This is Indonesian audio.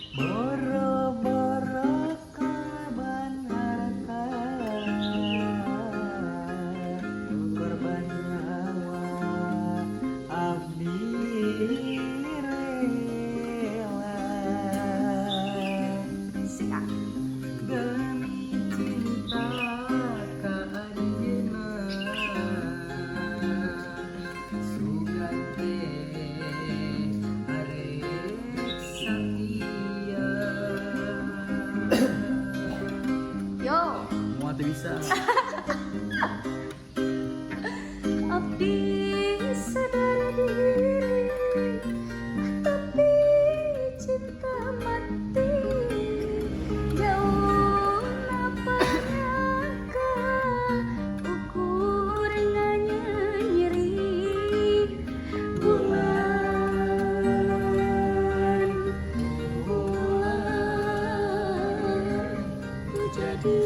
Boro-boro korban harta, korban nyawa, abdi rela. Demi cinta ka anjeunna, sugan teh arek sakia. Yo, Muat bisa. abdi sadar diri, tapi cinta mati. Jauh napanyaka ukurna nyeri bulan tu jadi